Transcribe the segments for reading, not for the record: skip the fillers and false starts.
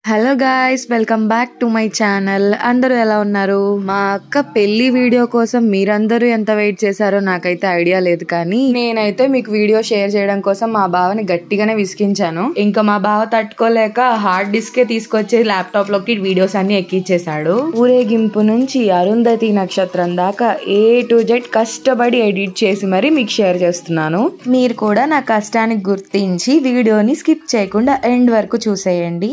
Hello guys, welcome back to my channel. అందరూ ఎలా ఉన్నారు? మా అక్క పెళ్లి వీడియో కోసం మీరందరూ ఎంత వెయిట్ చేశారో నాకైతే ఐడియా లేదు, కానీ నేనైతే మీకు వీడియో షేర్ చేయడం కోసం మా బావని గట్టిగానే విసిగించాను. ఇంకా మా బావ తట్టుకోలేక హార్డ్ డిస్కే తీసుకొచ్చి ల్యాప్టాప్ లోకి వీడియోస్ అన్ని ఎక్కించేశాడు. ఊరేగింపు నుంచి అరుంధతి నక్షత్రం దాకా A to Z కష్టపడి ఎడిట్ చేసి మరి మీకు షేర్ చేస్తున్నాను. మీరు కూడా నా కష్టానికి గుర్తించి వీడియోని స్కిప్ చేయకుండా ఎండ్ వరకు చూసేయండి.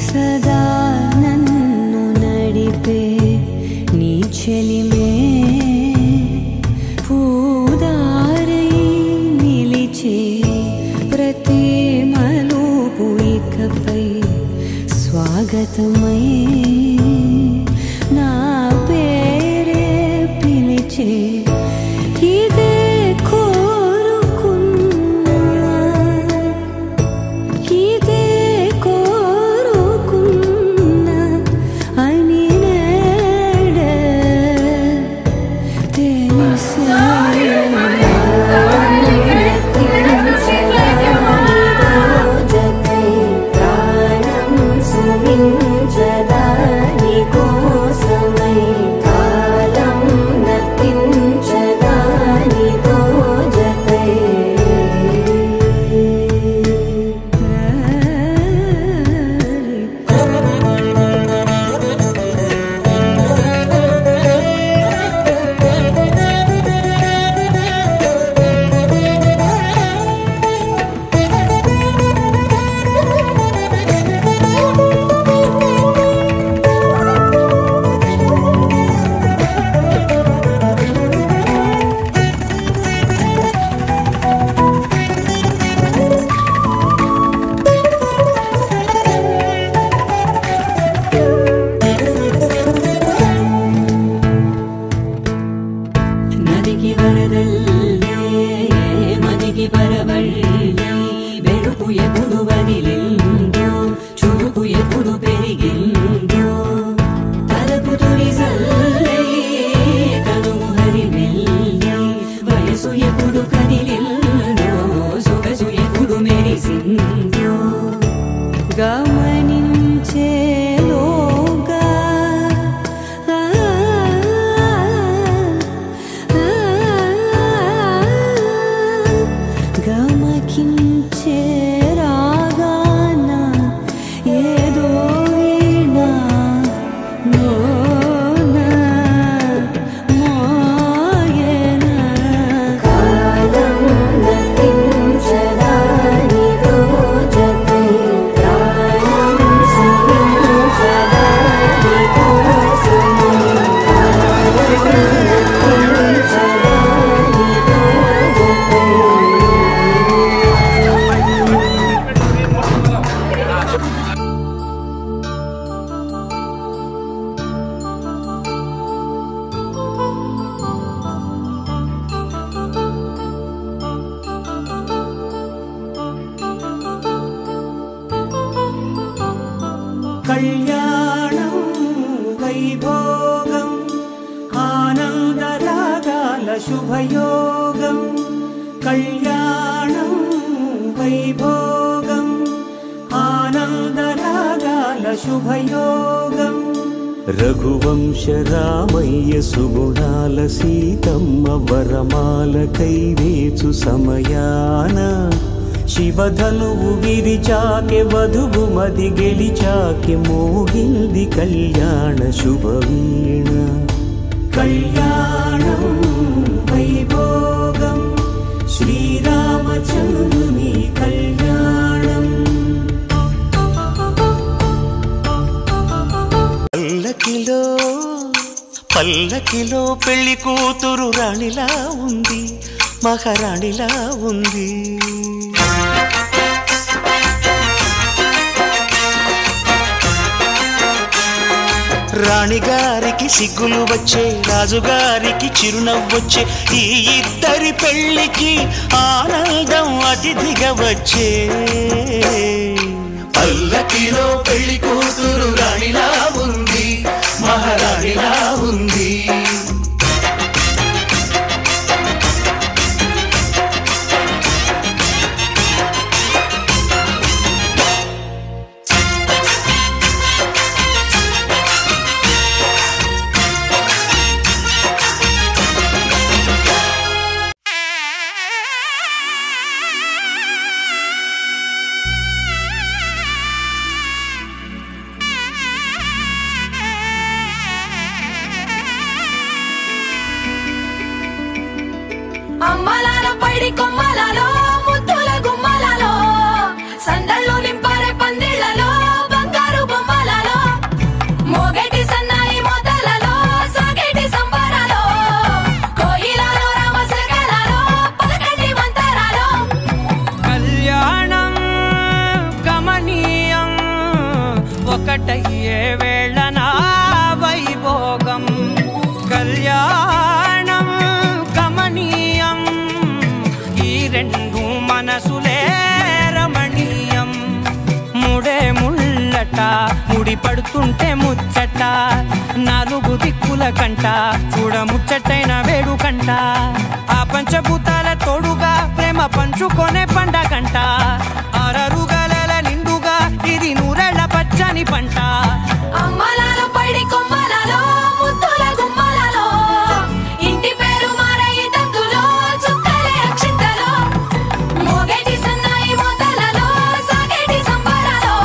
సదా నన్ను నడిపే నీ చెలిమే పూదారై నిలిచే ప్రతి మలుపు ఇకపై స్వాగతమై నా పేరే పిలిచే ఇదే కళ్యాణం వైభోగం ఆనందరాగాల శుభయోగం కళ్యాణం శుభయోగం రఘువంశ రామయ్య సుగుణాల సీతమ్మ వరమాల కైవేచు సమయాన శివధనువు విరిచాకె వధువు మది గెలిచాకె మోగింది కళ్యాణ శుభవీణ కళ్యాణం వైభోగం శ్రీరామచంద్రుని కళ్యాణం పల్లకిలో పెళ్లి కూతురు రాణిలా ఉంది మహారాణిలా ఉంది రాణిగారికి సిగ్గులు వచ్చే రాజుగారికి చిరునవ్వొచ్చే ఈ ఇద్దరి పెళ్లికి ఆనందం అతిథిగా వచ్చే పల్లకిలో పెళ్లి కూతురు రాణిలా ఉంది మహారాణిలా ఉంది అమ్మలాల పైడి కొమ్మలలో ముద్దుల గుమ్మలలో సందళ్ళు నింపరే పందిళ్లలో బంగారు బొమ్మలలో మోగేటి సన్నాయి మోతలలో సాగేటి సంబరాలో కోయిలలో రామశకలలో పలకండి మంతరాలో కళ్యాణం గమనీయం ఒకటయ్యే వేళన వైభోగం కళ్యాణం గమనీయం ఈ రెండు మనసులే రమణీయం ముడే ముళ్ళట ముడి పడుతుంటే ముచ్చట నాలుగు దిక్కుల కంట చూడ ముచ్చటైన వేడుకంట ఆ పంచభూతాల తోడుగా ప్రేమ పంచుకొనే పండగంట ఆరరుగల నిండుగా ఇది నూరెళ్ళ పచ్చని పంట అమ్మలాల పైడి కొమ్మలలో ముద్దుల గుమ్మలలో ఇంటి పేరు మారయి తందులో చుక్కలే అక్షింతలో మోగేటి సన్నాయి మోతలలో సాగేటి సంబరాలో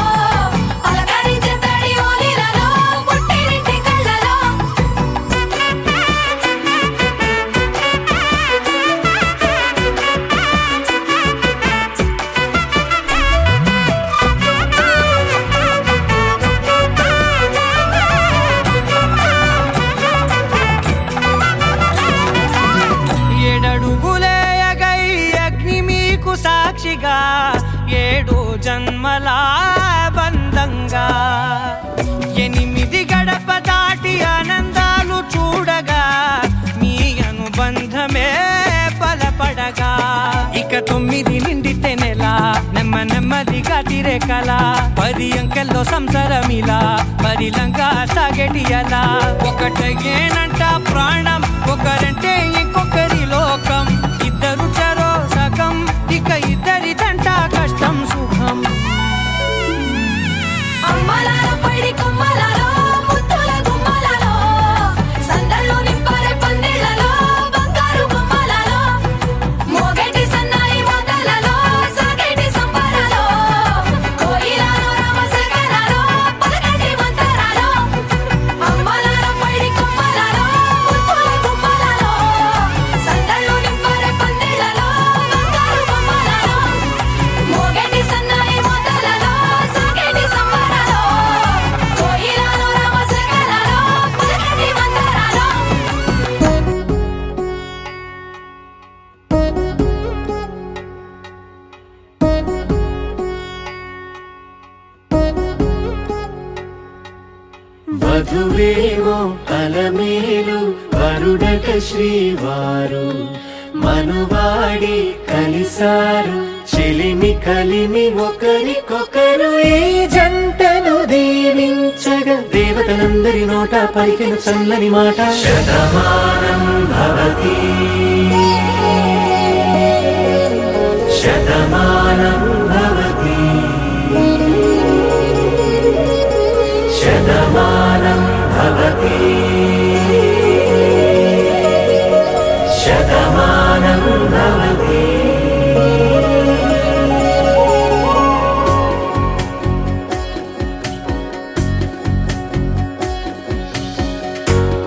పలకరించే తడి ఓలిలలో పుట్టినింటి కళ్ళలో ఏడడుగులేయగై అగ్ని మీకు సాక్షిగా ఏడు జన్మల బంధంగా ఎనిమిది గడప దాటి ఆనందాలు చూడగా మీ అనుబంధమే బలపడగా ఇక 9 నిండితే నెల నెమ్మదిగా తిరేకల 10 అంకెల్లో సంసారమిలా పరిలంగా సాగేటి అలా ఒకటేనంట ప్రాణం ఒకరంటే ఇంకొకరి లోకం ఇద్దరు చరో సగం ఇక ఇద్దరిదంట కష్టం సుఖం అమ్మలాల పైడి కొమ్మలలో ముద్దుల గుమ్మలలో సందళ్ళు నింపరే పందిళ్లలో బంగారు బొమ్మలలో మోగేటి సన్నాయి మోతలలో సాగేటి సంబరాలో కోయిలలో రామశకలలో పలకండి మంతరాలో అమ్మలాల పైడి కొమ్మలలో ముద్దుల గుమ్మలలో సందళ్ళు నింపరే పందిళ్లలో బంగారు బొమ్మలలో మోగేటి సన్నాయి మోతలలో సాగేటి సంబరాలో కోయిలలో రామశకలలో పలకండి మంతరాలో వధువేవో అలమేలు వరుడట శ్రీవారు మనువాడి కలిసారు చెలిమి కలిమి ఒకరికొకరు ఈ జంటను దీవించగా దేవతలందరి నోట పలికిన చల్లని మాట శతమానం భవతి శతమానం భవతి శతమానం భవతి.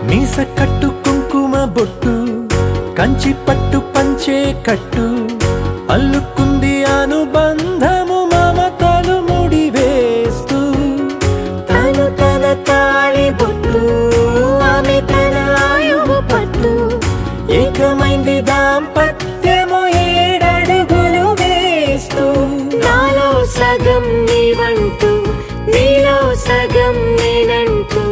మీస కట్టు కుంకుమ బొట్టు కంచి పట్టు పంచే కట్టు అల్లుకుంది అనుబంధము మమతలు ముడివేస్తూ తను తన తాళి బొట్టు ఆమె తన ఆయువు పట్టు ఏకమైంది దాంపత్యము 7 అడుగులు వేస్తూ నాలో సగం నీవంటూ నీలో సగం నేనంటూ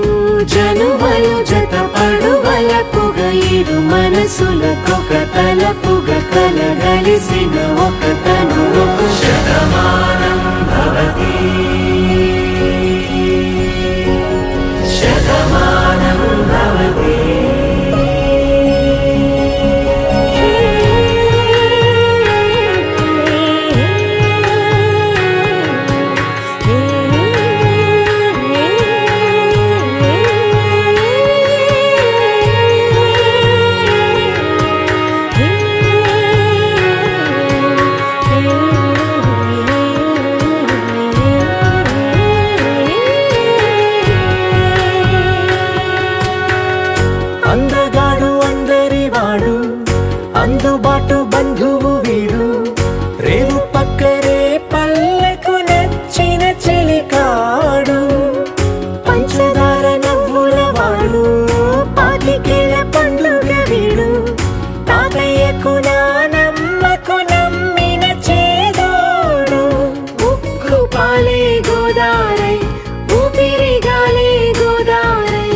జనుమలు జత పడువలకుగ ఇరు మనసులకొక తలపుగ కలగలిసిన ఒక తను శతమానం భవతి. శతమానం భవతి. అందగాడు అందరివాడు అందుబాటు బంధువు వీడు రేవు పక్కరే పల్లెకు నచ్చిన చెలికాడు పంచదార నవ్వుల వాడు పాతికేల పండుగ వీడు తాతయ్యకు నానమ్మకు నమ్మిన చేదోడు ఉక్కు పాలే గోదారై ఊపిరి గాలే గోదారై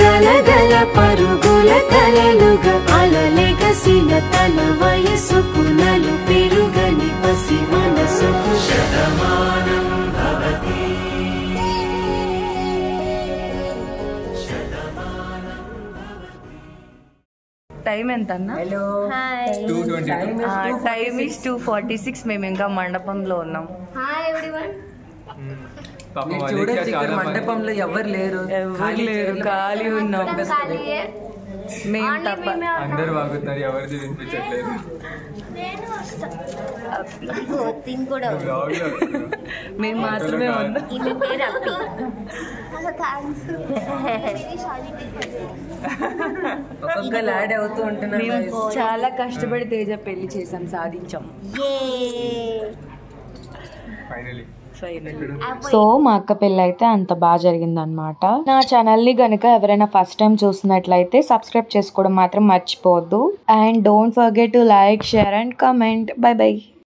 గలగల పరుగుల కలలుగా అలలెగసిన తన వయసుకు నలు పెరుగని పసి మనసుకు శతమానం భవతి. టైం ఎంత అన్న? Time is 2:46. మేము ఇంకా మండపంలో ఉన్నాం. మండపంలో ఎవరు లేరు, ఖాళీ ఉన్నాం మేము తప్ప. అందరు వాగుతున్నారు, ఎవరిది వినిపించట్లేదు. మేము మాత్రమే ఉన్నాం. ఒక్కొక్కరు యాడ్ అవుతూ ఉంటున్నాం. మేము చాలా కష్టపడి తేజ పెళ్లి చేసాం, సాధించాం. ఫైనలీ సో మా అక్క పెళ్ళి అయితే అంత బాగా జరిగిందనమాట. నా ఛానల్ ని గనుక ఎవరైనా ఫస్ట్ టైం చూసినట్లయితే సబ్స్క్రైబ్ చేసుకోవడం మాత్రం మర్చిపోవద్దు. And don't forget to like, share and comment. By by.